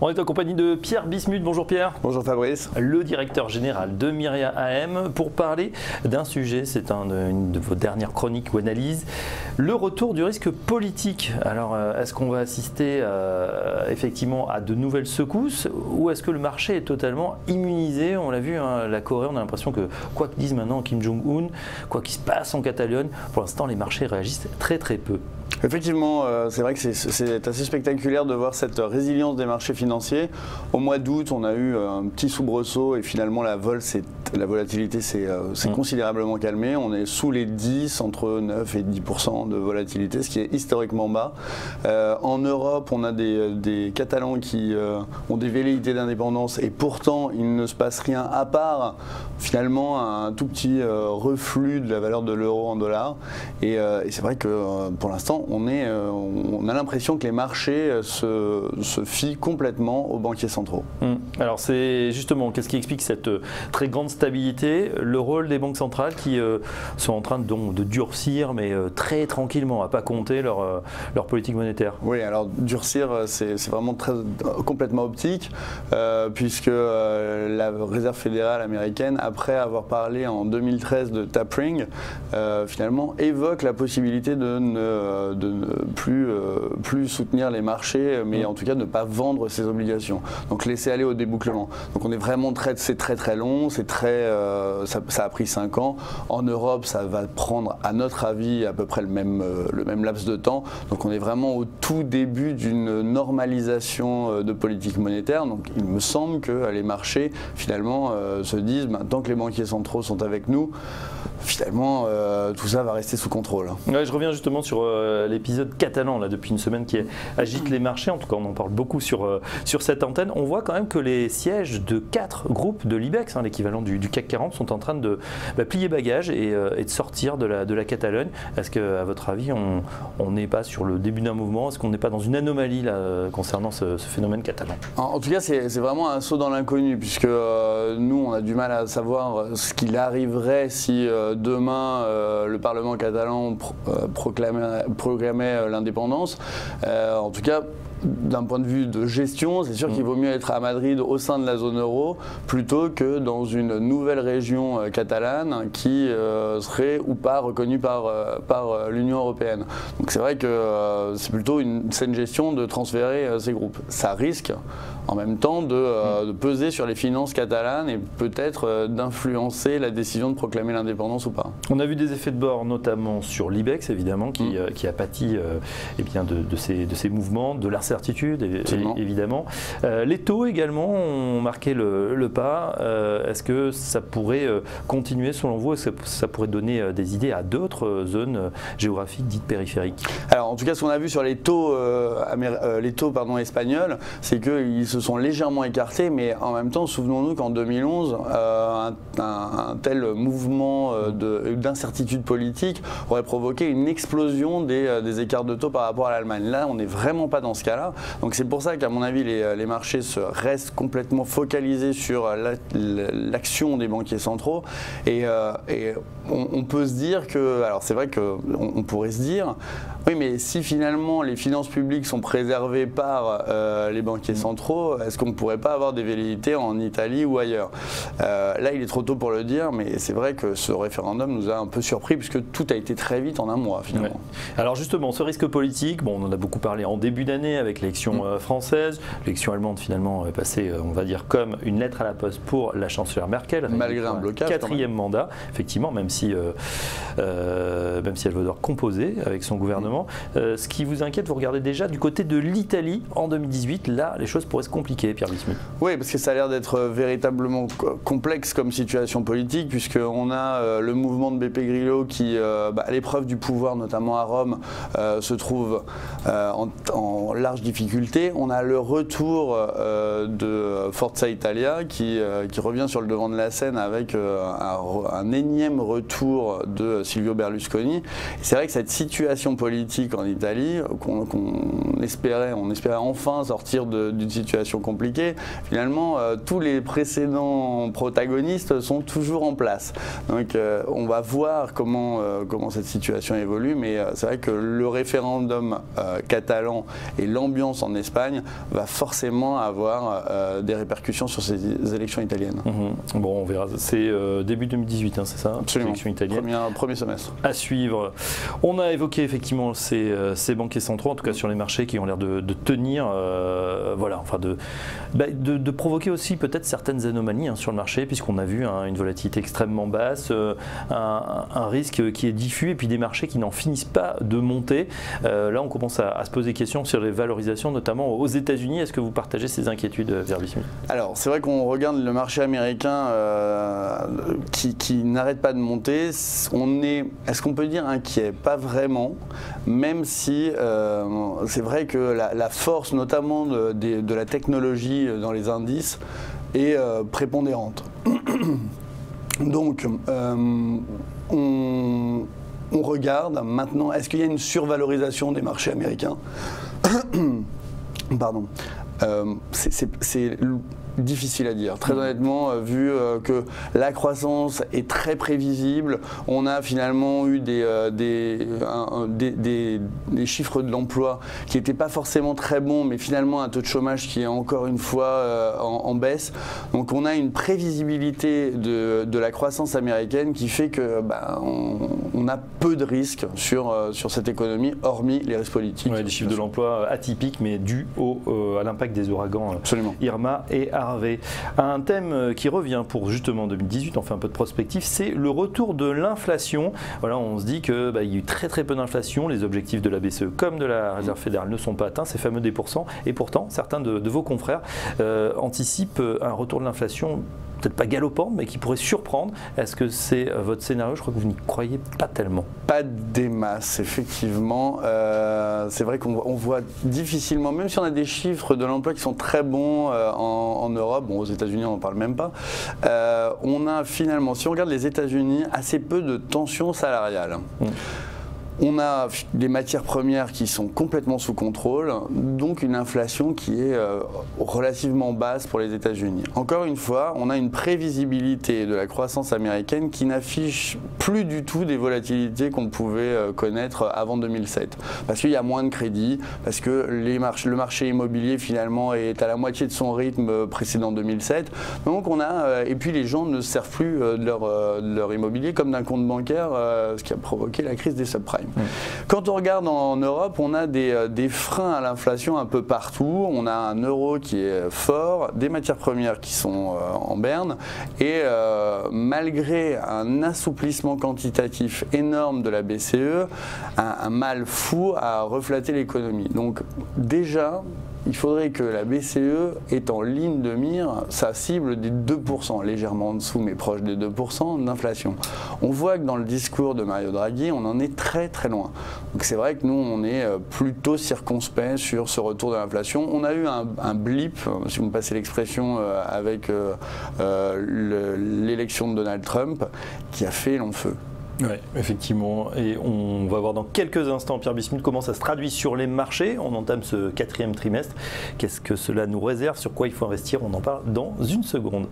On est en compagnie de Pierre Bismuth. Bonjour Pierre. Bonjour Fabrice. Le directeur général de Myria AM pour parler d'un sujet, c'est une de vos dernières chroniques ou analyses, le retour du risque politique. Alors est-ce qu'on va assister effectivement à de nouvelles secousses ou est-ce que le marché est totalement immunisé? On l'a vu, hein, la Corée, on a l'impression que quoi que dise maintenant Kim Jong-un, quoi qu'il se passe en Catalogne, pour l'instant les marchés réagissent très peu. Effectivement, c'est vrai que c'est assez spectaculaire de voir cette résilience des marchés financiers. Au mois d'août, on a eu un petit soubresaut et finalement la volatilité s'est considérablement calmée. On est sous les 10, entre 9 et 10% de volatilité, ce qui est historiquement bas. En Europe, on a des Catalans qui ont des velléités d'indépendance et pourtant il ne se passe rien à part finalement un tout petit reflux de la valeur de l'euro en dollars. Et c'est vrai que pour l'instant, on a l'impression que les marchés se fient complètement aux banquiers centraux. Alors c'est justement, qu'est-ce qui explique cette très grande stabilité? Le rôle des banques centrales qui sont en train de durcir, mais très tranquillement, à pas compter leur politique monétaire. Oui, alors durcir, c'est vraiment complètement optique, puisque la Réserve fédérale américaine, après avoir parlé en 2013 de tapering, finalement évoque la possibilité de ne plus soutenir les marchés, mais en tout cas de ne pas vendre ses obligations. Donc laisser aller au débouclement. Donc on est vraiment c'est très long, ça a pris 5 ans. En Europe, ça va prendre, à notre avis, à peu près le même laps de temps. Donc on est vraiment au tout début d'une normalisation de politique monétaire. Donc il me semble que les marchés finalement se disent, tant que les banquiers centraux sont avec nous, finalement tout ça va rester sous contrôle. Ouais, je reviens justement sur l'épisode catalan là, depuis une semaine qui agite les marchés. En tout cas, on en parle beaucoup sur cette antenne. On voit quand même que les sièges de 4 groupes de l'IBEX, l'équivalent du CAC 40, sont en train de plier bagages et de sortir de la Catalogne. Est-ce qu'à votre avis, on n'est pas sur le début d'un mouvement? Est-ce qu'on n'est pas dans une anomalie là, concernant ce phénomène catalan? En tout cas, c'est vraiment un saut dans l'inconnu, puisque nous, on a du mal à savoir ce qu'il arriverait si demain le Parlement catalan proclamait l'indépendance. En tout cas, d'un point de vue de gestion, c'est sûr qu'il vaut mieux être à Madrid au sein de la zone euro plutôt que dans une nouvelle région catalane qui serait ou pas reconnue par l'Union européenne. Donc c'est vrai que c'est plutôt une saine gestion de transférer ces groupes. Ça risque en même temps de peser sur les finances catalanes et peut-être d'influencer la décision de proclamer l'indépendance ou pas. On a vu des effets de bord notamment sur l'IBEX évidemment qui a pâti de ces mouvements, de l'incertitude évidemment. Les taux également ont marqué le pas. Est-ce que ça pourrait continuer selon vous? Est-ce que ça pourrait donner des idées à d'autres zones géographiques dites périphériques? Alors en tout cas, ce qu'on a vu sur les taux, espagnols, c'est qu'ils se sont légèrement écartés, mais en même temps, souvenons-nous qu'en 2011, un tel mouvement d'incertitude politique aurait provoqué une explosion des écarts de taux par rapport à l'Allemagne. Là, on n'est vraiment pas dans ce cas-là. Donc c'est pour ça qu'à mon avis, les marchés restent complètement focalisés sur l'action des banquiers centraux. Et on peut se dire que, alors c'est vrai qu'on pourrait se dire, oui, mais si finalement les finances publiques sont préservées par les banquiers centraux, est-ce qu'on ne pourrait pas avoir des velléités en Italie ou ailleurs? Là, il est trop tôt pour le dire, mais c'est vrai que ce référendum nous a un peu surpris puisque tout a été très vite en un mois finalement. Ouais. Alors justement, ce risque politique, on en a beaucoup parlé en début d'année avec l'élection française. L'élection allemande finalement est passée, on va dire, comme une lettre à la poste pour la chancelière Merkel. Malgré un blocage. 4e mandat, effectivement, même si elle va devoir composer avec son gouvernement. Ce qui vous inquiète, vous regardez déjà du côté de l'Italie en 2018. Là, les choses pourraient se compliquer, Pierre Bismuth. Oui, parce que ça a l'air d'être véritablement complexe comme situation politique, puisqu'on a le mouvement de Beppe Grillo qui, à l'épreuve du pouvoir, notamment à Rome, se trouve en large difficulté. On a le retour de Forza Italia qui revient sur le devant de la scène avec un énième retour de Silvio Berlusconi. C'est vrai que cette situation politique en Italie, qu'on espérait enfin sortir d'une situation compliquée, finalement tous les précédents protagonistes sont toujours en place. Donc on va voir comment cette situation évolue, mais c'est vrai que le référendum catalan et l'ambiance en Espagne va forcément avoir des répercussions sur ces élections italiennes. Bon, on verra. C'est début 2018, hein, c'est ça? Absolument. Élections italiennes. Premier semestre. À suivre. On a évoqué effectivement ces banquiers centraux, en tout cas sur les marchés, qui ont l'air de tenir, voilà, enfin de provoquer aussi peut-être certaines anomalies sur le marché, puisqu'on a vu une volatilité extrêmement basse, un risque qui est diffus, et puis des marchés qui n'en finissent pas de monter. Là, on commence à se poser des questions sur les valorisations, notamment aux États-Unis. Est-ce que vous partagez ces inquiétudes, Verbis Smith? Alors, c'est vrai qu'on regarde le marché américain qui n'arrête pas de monter. Est-ce qu'on peut dire inquiet? Pas vraiment, même si c'est vrai que la force, notamment de la technologie dans les indices, est prépondérante. Donc, on regarde maintenant, est-ce qu'il y a une survalorisation des marchés américains? Pardon. C'est difficile à dire. Très honnêtement, vu que la croissance est très prévisible, on a finalement eu des chiffres de l'emploi qui n'étaient pas forcément très bons, mais finalement un taux de chômage qui est encore une fois en baisse. Donc on a une prévisibilité de la croissance américaine qui fait que on a peu de risques sur cette économie, hormis les risques politiques. Ouais, des chiffres de l'emploi atypiques, mais dus à l'impact des ouragans Irma et Harvey. Un thème qui revient pour justement 2018, on fait un peu de prospective, c'est le retour de l'inflation. Voilà, on se dit qu'il y a eu très peu d'inflation, les objectifs de la BCE comme de la Réserve fédérale ne sont pas atteints, ces fameux 10%, et pourtant certains de vos confrères anticipent un retour de l'inflation peut-être pas galopant, mais qui pourrait surprendre. Est-ce que c'est votre scénario? Je crois que vous n'y croyez pas tellement. Pas des masses, effectivement. C'est vrai qu'on voit difficilement, même si on a des chiffres de l'emploi qui sont très bons en Europe, bon, aux États-Unis on n'en parle même pas, on a finalement, si on regarde les États-Unis, assez peu de tensions salariales. On a des matières premières qui sont complètement sous contrôle, donc une inflation qui est relativement basse pour les États-Unis. Encore une fois, on a une prévisibilité de la croissance américaine qui n'affiche plus du tout des volatilités qu'on pouvait connaître avant 2007. Parce qu'il y a moins de crédit, parce que le marché immobilier finalement est à la moitié de son rythme précédent 2007. Donc on a, et puis les gens ne servent plus de leur immobilier comme d'un compte bancaire, ce qui a provoqué la crise des subprimes. Quand on regarde en Europe, on a des freins à l'inflation un peu partout. On a un euro qui est fort, des matières premières qui sont en berne, et malgré un assouplissement quantitatif énorme de la BCE, un mal fou à reflater l'économie. Donc déjà, il faudrait que la BCE ait en ligne de mire sa cible des 2%, légèrement en dessous mais proche des 2% d'inflation. On voit que dans le discours de Mario Draghi, on en est très loin. Donc c'est vrai que nous, on est plutôt circonspect sur ce retour de l'inflation. On a eu un blip, si vous me passez l'expression, avec l'élection de Donald Trump, qui a fait long feu. Oui, effectivement, et on va voir dans quelques instants, Pierre Bismuth, comment ça se traduit sur les marchés. On entame ce 4e trimestre. Qu'est-ce que cela nous réserve? Sur quoi il faut investir? On en parle dans une seconde.